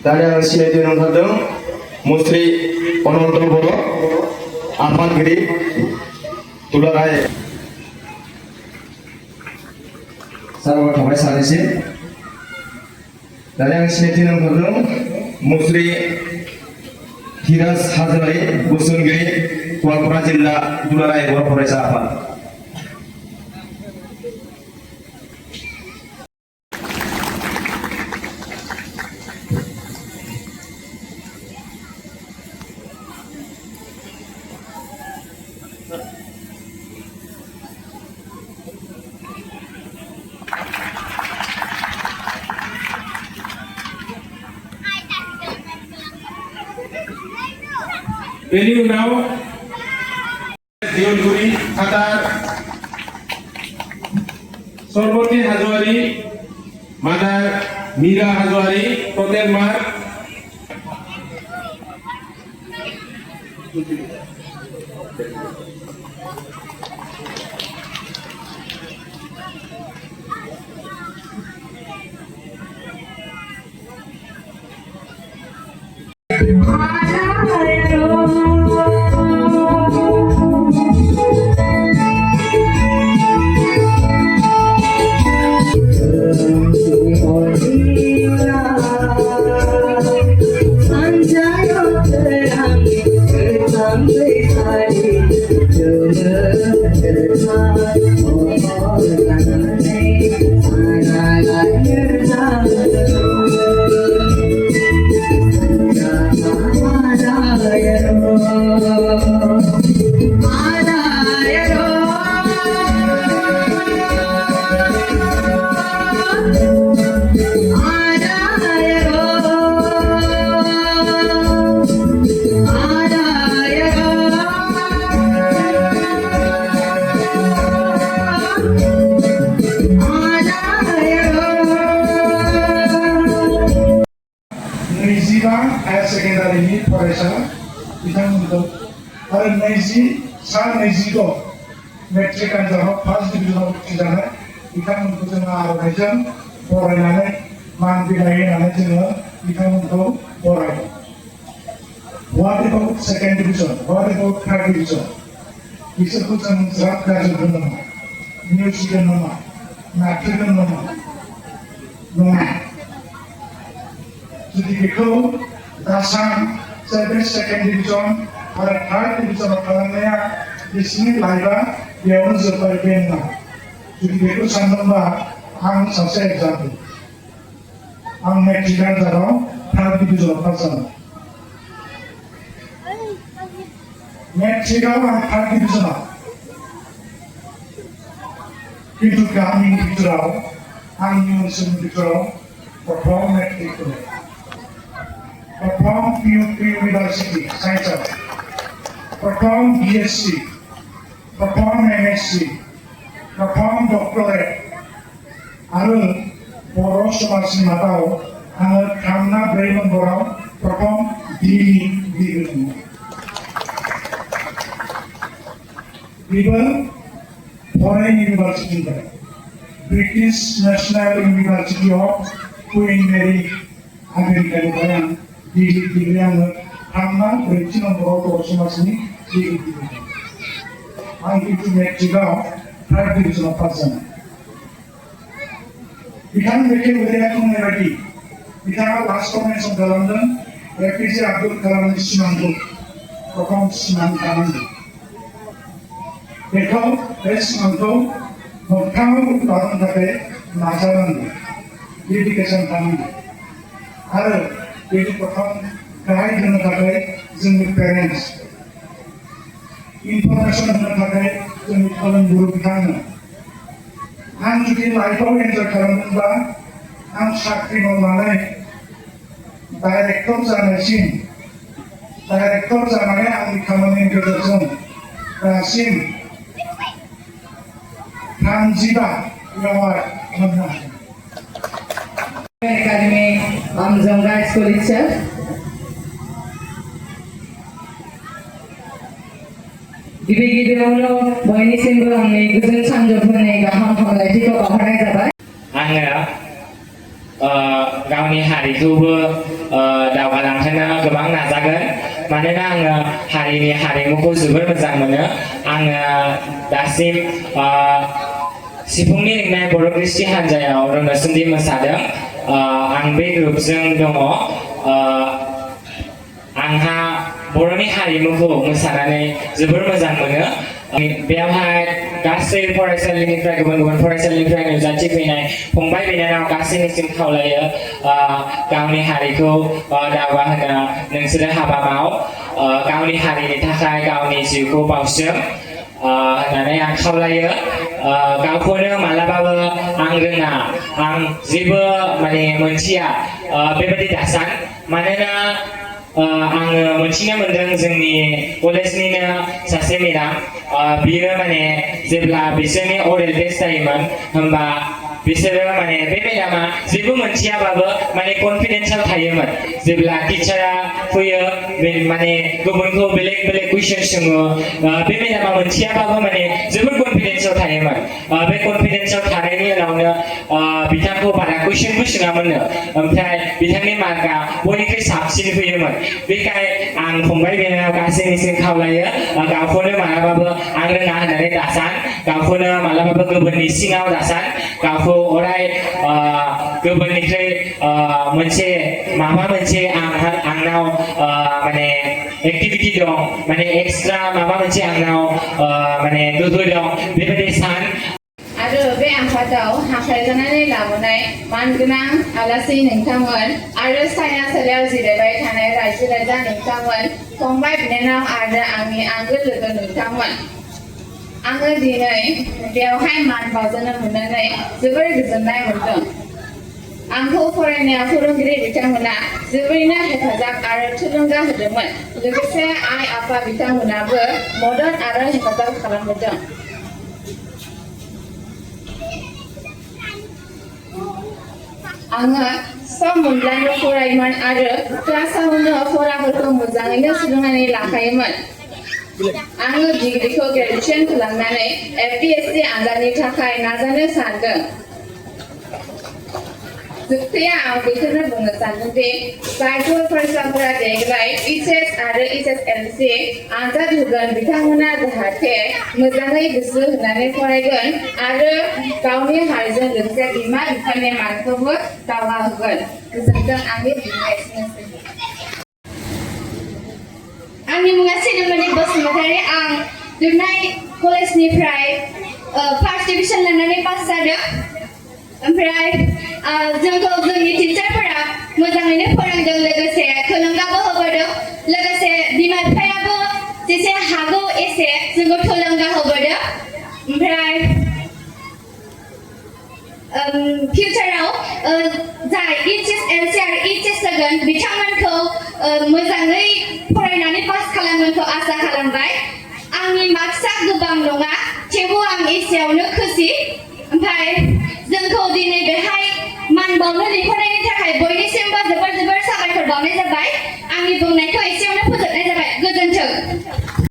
दानिया आं सिनायथि होनो ओंखारदों मुस्रि अनन्त बर' आफादगिरि दुलाराय साबायखर थाबाय सानैसिम। दानिया आं सिनायथि होनो ओंखारदों मुस्रि धीराज हाजोआरि बोसोनगिरि गवालपारा जिल्ला दुलाराय बर' फरायसा आफाद। बेनि उनाव दियनगुरि खातार सरबती हाजोआरि मादार मीरा हाजोआरि टटेल मार्क हायर सेकेंडारिनि फरायसा बिथांमोनखौ आरो 20 मेट्रिक आनजादाव फार्स्ट डिभिजनाव उथ्रिजानाय बिथांमोनखौ जोङो आर'नाइजों बरायनानै मान बिलाइ होनानै जोङो बिथांमोनखौ बरायदों। What about second division? What about third division? बिसोरखौ जों ज्राब गारजोबगोन नामा? नेवसिगोन नामा? नारथ्रोगोन नामा? नङा। जुदि बेखौ आसाम सेकेंड डिविजन आरो थार्ड डिविजनाव खालामनाया बिसोरनि लाइफआ बेयावनो जोब्बाय बे नङा। जुदि बेखौ सानदोंबा आं सासे एग्जाम्पोल। आं मेट्रिक आनजादाव थार्ड डिविजनाव पास जादों। मेट्रिकआव आं थार्ड डिविजनाव, किन्तु गामिनि भितराव आंनि ओनसोलनि भितराव प्रथम मेट्रिक होनाय। प्रथम इउनिभार्सिटी साइन्सआव, प्रथम BSc, प्रथम MSc, प्रथम डक्टरेट आरो बर' समाजनि मादाव आङो 3 ना 4 नम्बराव प्रथम डिग्री होदोंमोन। बेबो फरेन इउनिभार्सिटीनिफ्राय British national university of Queen Mary आमेरिकानिफ्राय आं डिग्री आङो 3 ना 4 नम्बराव बर' समाजनि डिग्री होदोंमोन। आं किन्तु मेट्रिकआव थार्ड डिभिजनाव पास जानाय। बिथां बेखे उदैया बुंनाय बायदि बिथाङा लास्टआव मेनसन खालामदों APJ आब्दुल कालामनि सिमांखौ प्रथम सिमां खालामदों। बेखौ बे सिमांखौ मोगथाङाव लाबोनो थाखाय नाजानांगौ, डेडिकेसन खालामनांगौ आरो बेनि प्रथम गाइड होनो थाखाय जोंनि पेरेन्ट्स, इनफरमेसन होनो थाखाय जोंनि फोरोंगुरु बिथांमोन। आं जुदि लाइफआव एन्जय खालामदोंब्ला आं साख्रि मावनानै डाइरेक्टर जानानै आंनि खामानिनि गेजेरजों दासिम 35 एवार्ड मोननो हादों। Academy Zamra School itself. गिबियावनो बयनिसिमबो आंनि गोजोन सानजौफुनि गाहाम हामलायथिखौ बावहरनाय जाबाय। आङो गावनि हारिखौबो दावगालांहोनो गोबां नाजागोन मानोना आङो हारिनि हारिमुखौ जोबोर मोजां मोनो आङो दासिम सिफुंनि रिंनाय बर' कृष्टि हान्जायाव रोनसुन्दी मोसादों आं बे ग्रुपजों दङ आंहा बर'नि हारिमुखौ मोसानानै जोबोर मोजां मोनो बेयावहाय गासै फरायसालिनिफ्राय गुबुन गुबुन फरायसालिनिफ्राय नुजाथिफैनाय फंबाय बिनानाव गासैनिसिम खावलायो गावनि हारिखौ दावगाहोनो नोंसोरो हाबा माव गावनि हारिनि थाखाय गावनि जिउखौ बावसोम होननानै आं खावलायो गावखौनो मालाबाबो आं रोङा आं जेबो माने मोनथिया बेबायदि दासान मानोना आङो मोनथिनो मोनदों जोंनि कलेजनिनो सासे मेडाम बियो माने जेब्ला बिसोरनि अरेल टेस्ट जायोमोन होमबा बिसोरो माने बे मेडामा जेबो मोनथियाबाबो माने कनफिडेन्सआव थायोमोन जेब्ला टिचारा फैयो माने गुबुनखौ बेलेग बेलेग कुइसन सोङो बे मेडामा मोनथियाबाबो माने जोबोद कनफिडेन्सआव थायोमोन बे कनफिडेन्सआव थानायनि उनावनो बिथांखौ बारा कुइसनबो सोङामोननो ओमफ्राय बिथांनि मार्कआ बयनिख्रुइ साबसिन फैयोमोन बेखाय आं फंबाय बिनानाव गासैनिसिम खावलायो गावखौनो मालाबाबो आं रोङा होननानै दासान गावखौनो मालाबाबो गुबुननि सिङाव दासान गावखौ अराय गुबुननिख्रुइ मोनसे माबा मोनसे आंनाव माने एक्टिभिटी दं माने एक्सट्रा माबा मोनसे आंनाव माने गोहो दं बेबायदि सान आरो बे आफादाव हांख्रायजानानै लाबोनाय मानगोनां आलासि नोंथांमोन आरो सायनासालियाव जिरायबाय थानाय रायजो राजा नोंथांमोन फंबाय बिनानाव आरो आंनि आंगो लोगो नोंथांमोन आङो दिनै बेवहाय मान बावजानो मोननानै जोबोर गोजोननाय मोनदों आंखौ फरायनायाव फोरोंगिरि बिथांमोना जोबोरैनो हेफाजाब आरो थुलुंगा होदोंमोन लोगोसे आइ आफा बिथांमोनाबो मदद आरो हेफाजाब खालामबोदों आङो सम मोनब्लानो फरायोमोन आरो क्लासावनो फराफोरखौ मोजाङैनो सोलोंनानै लाखायोमोन आङो डिग्रीखौ ग्रेजुएशन खालामनानै एपीएससी आनजादनि थाखाय नाजानो सानदों जोबथायाव आं बेखौनो बुंनो सानदों दि जायफोर फरायसाफोरा देग्लाय एचएस आरो एचएसएलसी आनजाद होगोन बिथांमोना जाहाथे मोजाङै गोसो होनानै फरायगोन आरो गावनि हारिजों लोगोसे बिमा बिफानि मानखौबो दावगाहोगोन गोजोनथों आंनि बुंनाया एसेनोसै आंनि मुङा सिनेमनि बसुमतारी आं दुनाय कलेजनिफ्राय फार्स्ट डिभिजन लानानै पास जादों ओमफ्राय जोंखौ जोंनि टिचारफोरा मोजाङैनो फोरोंदों लोगोसे थुलुंगाबो होबोदों लोगोसे बिमा बिफायाबो जेसे हागौ एसे जोंखौ थुलुंगा होबोदों ओमफ्राय फिउचाराव जाय एचएसएलसी आरो एचएस जागोन बिथांमोनखौ मोजाङै फरायनानै पास खालामगोनखौ आसा खालामबाय आंनि मार्क्सआ गोबां नङा थेवबो आं एसेयावनो खुसि ओमफ्राय जोंखौ दिनै बेहाय मान बावनो लिंहरनायनि थाखाय बयनिसिमबो जोबोर जोबोर साबायखर बावनाय जाबाय आंनि बुंनायखौ एसेयावनो फोजोब